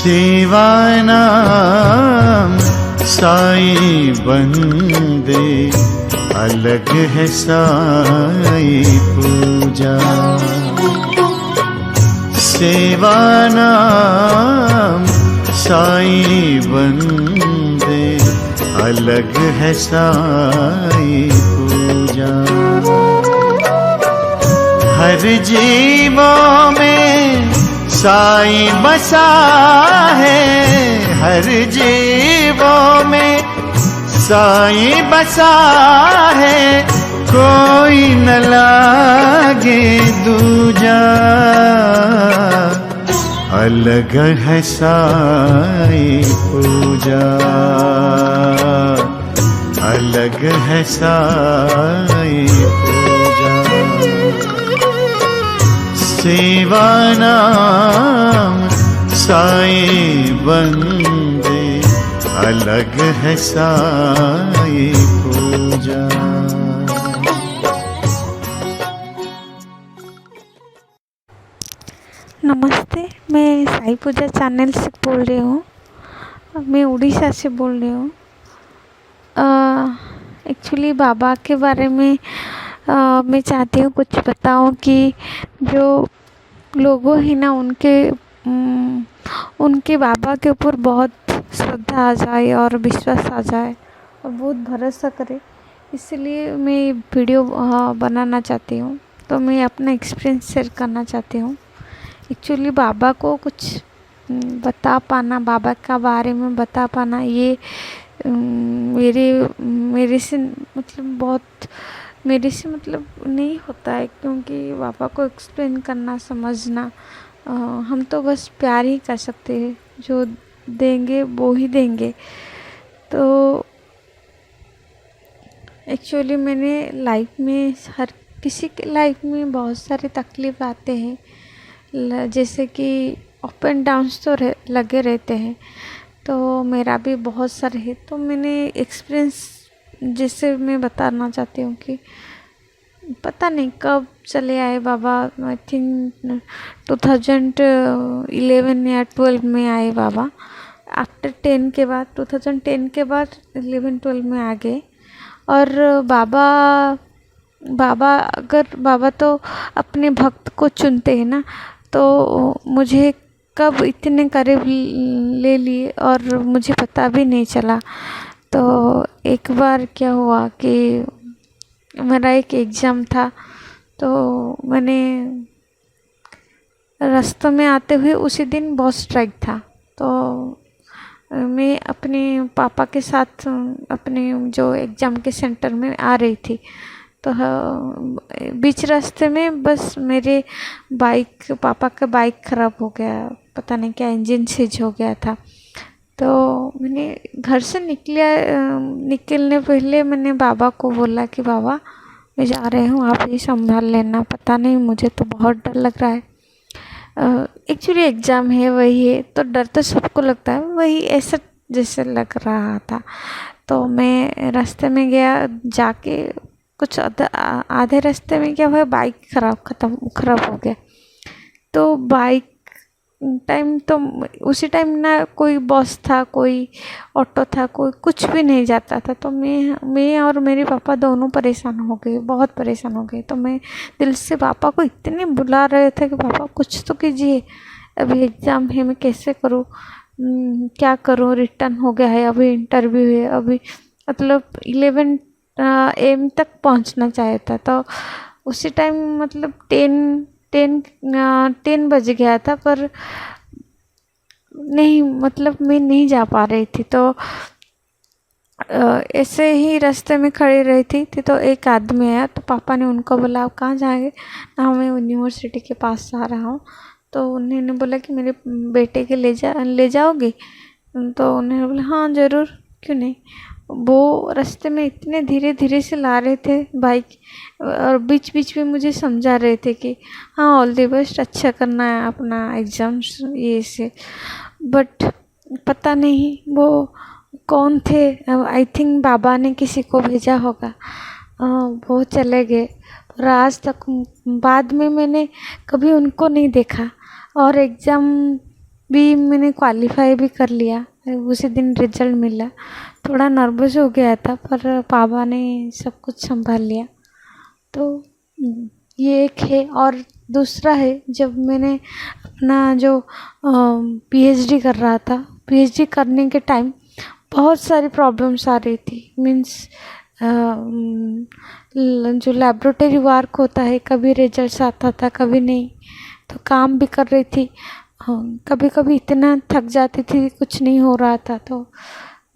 सेवानाम साईं बंदे, अलग है साईं पूजा। सेवानाम साईं बंदे, अलग है साईं पूजा। हर जीवों में साईं बसा है, हर जीवों में साईं बसा है, कोई न लागे दूजा। अलग है साईं पूजा, अलग है साईं पूजा। सेवानाम साईं बंदे, अलग है साईं पूजा। नमस्ते, मैं साईं पूजा चैनल से बोल रही हूँ। मैं उड़ीसा से बोल रही हूँ। एक्चुअली बाबा के बारे में मैं चाहती हूँ कुछ बताऊँ कि जो लोगों हैं ना, उनके बाबा के ऊपर बहुत श्रद्धा आ जाए और विश्वास आ जाए और बहुत भरोसा करे, इसलिए मैं वीडियो बनाना चाहती हूँ। तो मैं अपना एक्सपीरियंस शेयर करना चाहती हूँ। एक्चुअली बाबा को कुछ बता पाना, बाबा का बारे में बता पाना, ये मेरे से मतलब नहीं होता है, क्योंकि बाबा को एक्सप्लेन करना, समझना, हम तो बस प्यार ही कर सकते हैं। जो देंगे वो ही देंगे। तो एक्चुअली मैंने लाइफ में, हर किसी के लाइफ में बहुत सारे तकलीफ आते हैं, जैसे कि अप एंड डाउन्स तो लगे रहते हैं। तो मेरा भी बहुत सारे है। तो मैंने एक्सपीरियंस जैसे मैं बताना चाहती हूँ कि पता नहीं कब चले आए बाबा। आई थिंक 2011 या 12 में आए बाबा। आफ्टर 10 के बाद, 2010 के बाद 11-12 में आ गए। और बाबा तो अपने भक्त को चुनते हैं ना, तो मुझे कब इतने करीब ले लिए और मुझे पता भी नहीं चला। तो एक बार क्या हुआ कि मेरा एक एग्ज़ाम था, तो मैंने रास्ते में आते हुए उसी दिन बस स्ट्राइक था। तो मैं अपने पापा के साथ अपने जो एग्ज़ाम के सेंटर में आ रही थी। तो बीच रास्ते में बस मेरे पापा का बाइक ख़राब हो गया, पता नहीं क्या इंजन सीज हो गया था। तो मैंने घर से निकलने पहले मैंने बाबा को बोला कि बाबा मैं जा रही हूँ, आप ही संभाल लेना, पता नहीं मुझे तो बहुत डर लग रहा है। एक्चुअली एग्ज़ाम है, वही है, तो डर तो सबको लगता है, वही ऐसा जैसे लग रहा था। तो मैं रास्ते में गया, जाके कुछ आधे रास्ते में क्या हुआ, बाइक ख़राब हो गया। तो बाइक टाइम तो उसी टाइम ना कोई बस था, कोई ऑटो था, कोई कुछ भी नहीं जाता था। तो मैं और मेरे पापा दोनों परेशान हो गए, बहुत परेशान हो गए। तो मैं दिल से पापा को इतने बुला रहे थे कि पापा कुछ तो कीजिए, अभी एग्ज़ाम है, मैं कैसे करूँ, क्या करूँ, रिटर्न हो गया है, अभी इंटरव्यू है, अभी मतलब 11 AM तक पहुंचना चाहिए था। तो उसी टाइम मतलब 10 बज गया था, पर नहीं, मतलब मैं नहीं जा पा रही थी। तो ऐसे ही रास्ते में खड़ी रही थी तो एक आदमी आया। तो पापा ने उनको बोला आप कहाँ जाएंगे ना, मैं यूनिवर्सिटी के पास जा रहा हूँ। तो उन्होंने बोला कि मेरे बेटे के ले जाओगे। तो उन्होंने बोला हाँ ज़रूर, क्यों नहीं। वो रास्ते में इतने धीरे धीरे से ला रहे थे बाइक, और बीच बीच में मुझे समझा रहे थे कि हाँ ऑल द बेस्ट, अच्छा करना है अपना एग्ज़ाम्स ये से। बट पता नहीं वो कौन थे, आई थिंक बाबा ने किसी को भेजा होगा। वो चले गए, पर आज तक बाद में मैंने कभी उनको नहीं देखा। और एग्ज़ाम भी मैंने क्वालिफाई भी कर लिया। उसी दिन रिजल्ट मिला। थोड़ा नर्वस हो गया था पर पापा ने सब कुछ संभाल लिया। तो ये एक है। और दूसरा है, जब मैंने अपना जो पीएचडी कर रहा था, पीएचडी करने के टाइम बहुत सारी प्रॉब्लम्स आ रही थी। मीन्स जो लैबोरेटरी वर्क होता है, कभी रिजल्ट्स आता था कभी नहीं। तो काम भी कर रही थी, कभी कभी इतना थक जाती थी, कुछ नहीं हो रहा था। तो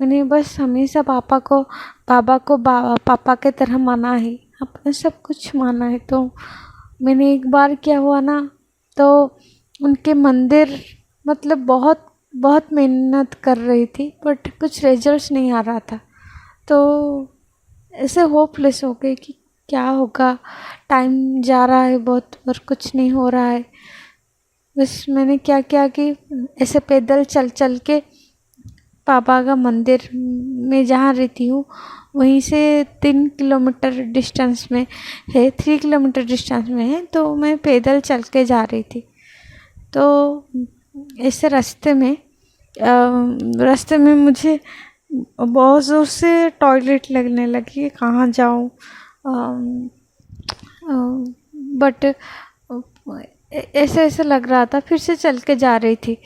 मैंने बस हमेशा पापा को पापा के तरह माना है, अपना सब कुछ माना है। तो मैंने एक बार क्या हुआ ना, तो उनके मंदिर मतलब बहुत बहुत मेहनत कर रही थी बट कुछ रिजल्ट्स नहीं आ रहा था। तो ऐसे होपलेस हो गई कि क्या होगा, टाइम जा रहा है बहुत पर कुछ नहीं हो रहा है। बस मैंने क्या किया कि ऐसे पैदल चल चल के पापा का मंदिर में जहाँ रहती हूँ वहीं से 3 किलोमीटर डिस्टेंस में है, 3 किलोमीटर डिस्टेंस में है। तो मैं पैदल चल के जा रही थी। तो ऐसे रास्ते में मुझे बहुत ज़ोर से टॉयलेट लगने लगी, कहाँ जाऊँ। बट ऐसे ऐसे लग रहा था। फिर से चल के जा रही थी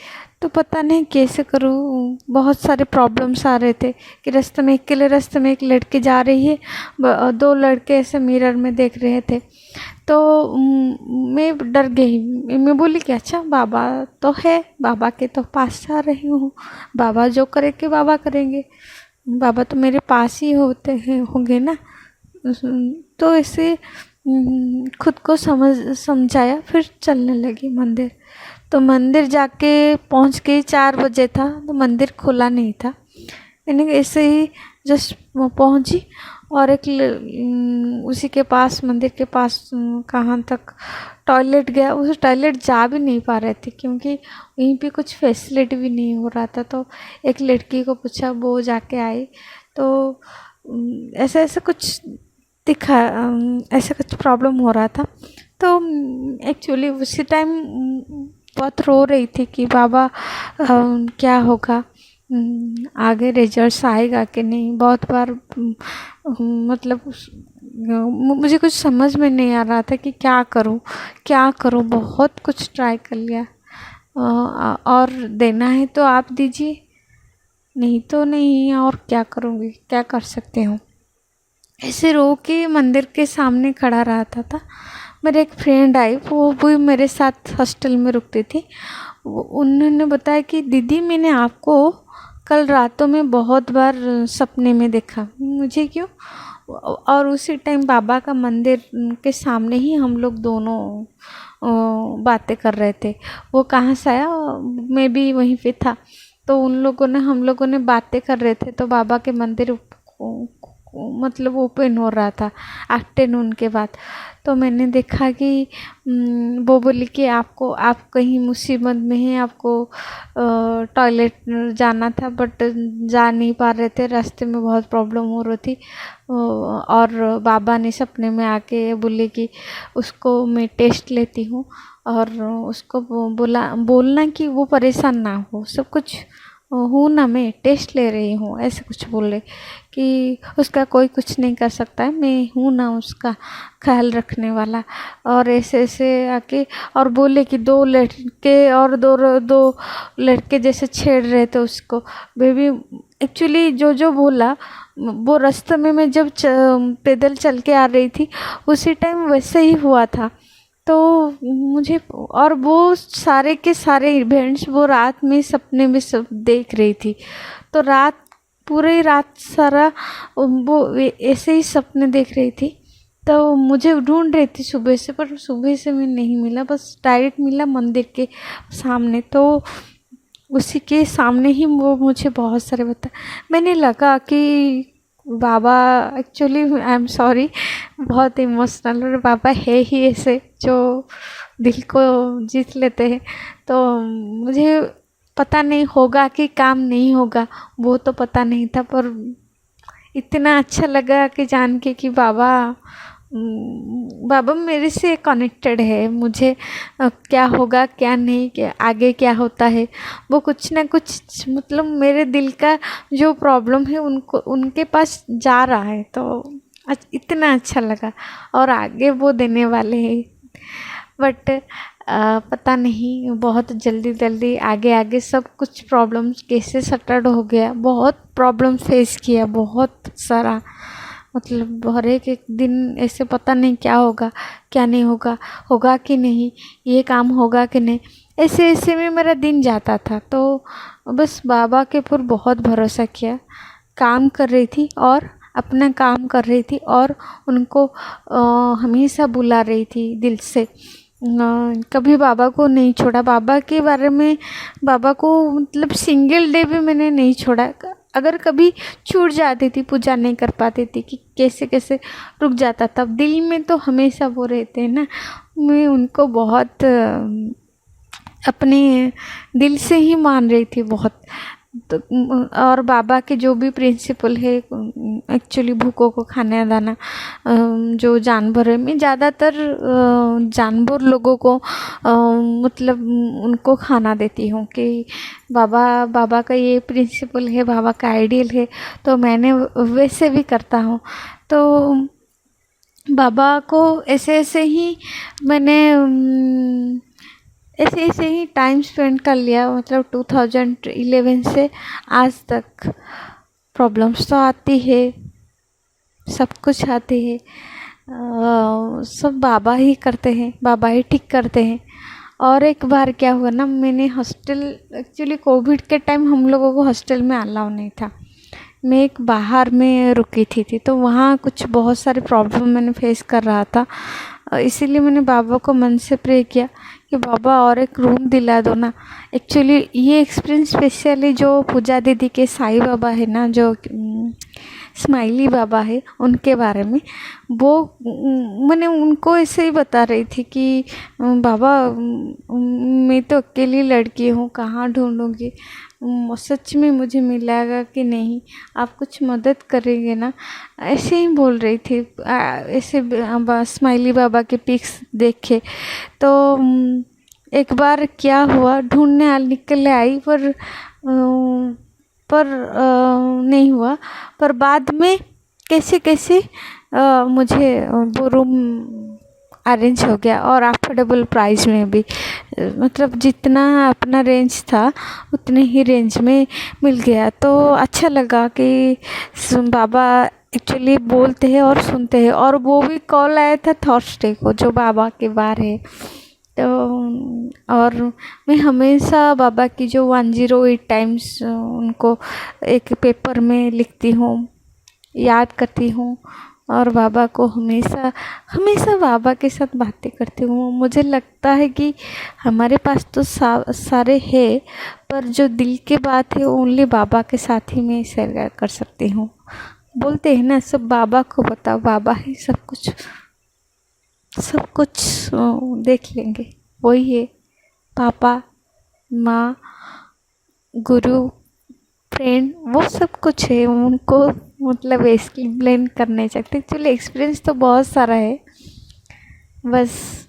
तो पता नहीं कैसे करूँ, बहुत सारे प्रॉब्लम्स आ रहे थे कि रास्ते में अकेले रास्ते में एक लड़की जा रही है, 2 लड़के ऐसे मिरर में देख रहे थे। तो मैं डर गई। मैं बोली कि अच्छा बाबा तो है, बाबा के तो पास जा रही हूँ, बाबा जो करेंगे बाबा करेंगे, बाबा तो मेरे पास ही होंगे ना। तो ऐसे खुद को समझाया, फिर चलने लगी मंदिर। तो मंदिर जाके पहुंच गई, 4 बजे था तो मंदिर खुला नहीं था। मैंने ऐसे ही जस्ट पहुंची और उसी के पास, मंदिर के पास कहाँ तक टॉयलेट गया। उस टॉयलेट जा भी नहीं पा रहे थे क्योंकि वहीं पे कुछ फैसिलिटी भी नहीं हो रहा था। तो एक लड़की को पूछा, वो जाके आई। तो ऐसा ऐसा कुछ दिखा, ऐसा कुछ प्रॉब्लम हो रहा था। तो एक्चुअली उसी टाइम बहुत रो रही थी कि बाबा क्या होगा, आगे रिजल्ट्स आएगा कि नहीं। बहुत बार मतलब मुझे कुछ समझ में नहीं आ रहा था कि क्या करूं। बहुत कुछ ट्राई कर लिया। और देना है तो आप दीजिए, नहीं तो नहीं, और क्या करूँगी, क्या कर सकते हो। ऐसे रो के मंदिर के सामने खड़ा रहता था। मेरे एक फ्रेंड आई, वो भी मेरे साथ हॉस्टल में रुकती थी। उन्होंने बताया कि दीदी मैंने आपको कल रातों में बहुत बार सपने में देखा। मुझे क्यों? और उसी टाइम बाबा का मंदिर के सामने ही हम लोग दोनों बातें कर रहे थे। वो कहाँ से आया, मैं भी वहीं पे था। तो हम लोगों ने बातें कर रहे थे। तो बाबा के मंदिर मतलब ओपन हो रहा था आफ्टरनून के बाद। तो मैंने देखा कि वो बोली कि आप कहीं मुसीबत में हैं, आपको टॉयलेट जाना था बट जा नहीं पा रहे थे, रास्ते में बहुत प्रॉब्लम हो रही थी। और बाबा ने सपने में आके बोले कि उसको मैं टेस्ट लेती हूँ और उसको बोलना कि वो परेशान ना हो, सब कुछ हूँ ना, मैं टेस्ट ले रही हूँ, ऐसे कुछ बोले कि उसका कोई कुछ नहीं कर सकता है, मैं हूँ ना उसका ख्याल रखने वाला। और ऐसे ऐसे आके और बोले कि 2 लड़के और दो लड़के जैसे छेड़ रहे थे उसको। बेबी एक्चुअली जो बोला वो रास्ते में मैं जब पैदल चल के आ रही थी उसी टाइम वैसे ही हुआ था। तो मुझे, और वो सारे के सारे इवेंट्स वो रात में सपने में सब देख रही थी। तो पूरी रात सारा वो ऐसे ही सपने देख रही थी। तो मुझे ढूंढ रही थी सुबह से, पर सुबह से मैं नहीं मिला, बस डायरेक्ट मिला मंदिर के सामने। तो उसी के सामने ही वो मुझे बहुत सारे मैंने लगा कि बाबा, एक्चुअली आई एम सॉरी, बहुत इमोशनल, और बाबा है ही ऐसे जो दिल को जीत लेते हैं। तो मुझे पता नहीं होगा कि काम नहीं होगा, वो तो पता नहीं था, पर इतना अच्छा लगा कि जान के कि बाबा बाबा मेरे से कनेक्टेड है। मुझे क्या होगा क्या नहीं, क्या आगे क्या होता है, वो कुछ ना कुछ मतलब मेरे दिल का जो प्रॉब्लम है उनको उनके पास जा रहा है। तो इतना अच्छा लगा और आगे वो देने वाले हैं। बट पता नहीं बहुत जल्दी जल्दी आगे आगे सब कुछ प्रॉब्लम्स कैसे सटर्ड हो गया। बहुत प्रॉब्लम फेस किया, बहुत सारा, मतलब हर एक दिन ऐसे पता नहीं क्या होगा क्या नहीं होगा, होगा कि नहीं, ये काम होगा कि नहीं, ऐसे ऐसे में मेरा दिन जाता था। तो बस बाबा के ऊपर बहुत भरोसा किया, काम कर रही थी और अपना काम कर रही थी और उनको हमेशा बुला रही थी दिल से। कभी बाबा को नहीं छोड़ा। बाबा के बारे में, बाबा को मतलब सिंगल डे भी मैंने नहीं छोड़ा। अगर कभी छूट जाती थी, पूजा नहीं कर पाती थी कि कैसे कैसे रुक जाता था, दिल में तो हमेशा वो रहते हैं ना। मैं उनको बहुत अपने दिल से ही मान रही थी बहुत। तो और बाबा के जो भी प्रिंसिपल है, एक्चुअली भूखों को खाना दाना, जो जानवर है, मैं ज़्यादातर जानवर लोगों को मतलब उनको खाना देती हूँ कि बाबा का ये प्रिंसिपल है, बाबा का आइडियल है, तो मैंने वैसे भी करता हूँ। तो बाबा को ऐसे ऐसे ही मैंने ऐसे ही टाइम स्पेंड कर लिया। मतलब 2011 से आज तक प्रॉब्लम्स तो आती है, सब कुछ आती है, सब बाबा ही करते हैं, बाबा ही ठीक करते हैं। और एक बार क्या हुआ ना, मैंने हॉस्टल, एक्चुअली कोविड के टाइम हम लोगों को हॉस्टल में अलाउ नहीं था। मैं एक बाहर में रुकी थी तो वहाँ कुछ बहुत सारे प्रॉब्लम मैंने फेस कर रहा था। इसीलिए मैंने बाबा को मन से प्रे किया कि बाबा और एक रूम दिला दो ना। एक्चुअली ये एक्सपीरियंस स्पेशली जो पूजा दीदी के साईं बाबा है ना, जो स्माइली बाबा है, उनके बारे में वो मैंने उनको ऐसे ही बता रही थी कि बाबा मैं तो अकेली लड़की हूँ, कहाँ ढूँढूँगी, सच में मुझे मिलेगा कि नहीं, आप कुछ मदद करेंगे ना, ऐसे ही बोल रही थी। ऐसे स्माइली बाबा के पिक्स देखे तो एक बार क्या हुआ, ढूंढने निकल आई पर नहीं हुआ। पर बाद में कैसे कैसे मुझे वो रूम अरेंज हो गया और अफोर्डेबल प्राइस में भी, मतलब जितना अपना रेंज था उतने ही रेंज में मिल गया। तो अच्छा लगा कि बाबा एक्चुअली बोलते हैं और सुनते हैं। और वो भी कॉल आया था थर्सडे को, जो बाबा के बार है। तो और मैं हमेशा बाबा की जो 108 टाइम्स उनको एक पेपर में लिखती हूँ, याद करती हूँ और बाबा को हमेशा हमेशा बाबा के साथ बातें करती हूँ। मुझे लगता है कि हमारे पास तो सारे हैं, पर जो दिल की बात है ओनली बाबा के साथ ही मैं शेयर कर सकती हूँ। बोलते हैं ना, सब बाबा को बताओ, बाबा ही सब कुछ देख लेंगे। वही है, पापा, माँ, गुरु, फ्रेंड, वो सब कुछ है। उनको मतलब एक्सप्लेन कर नहीं सकते। एक्चुअली एक्सपीरियंस तो बहुत सारा है, बस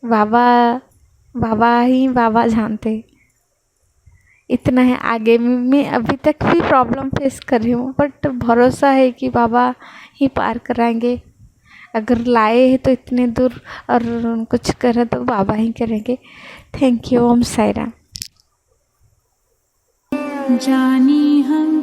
बाबा ही बाबा जानते। इतना है। आगे में मैं अभी तक भी प्रॉब्लम फेस कर रही हूँ, बट भरोसा है कि बाबा ही पार कराएंगे। अगर लाए हैं तो इतने दूर और कुछ करें तो बाबा ही करेंगे। Thank you. ओम साई राम। जानी हम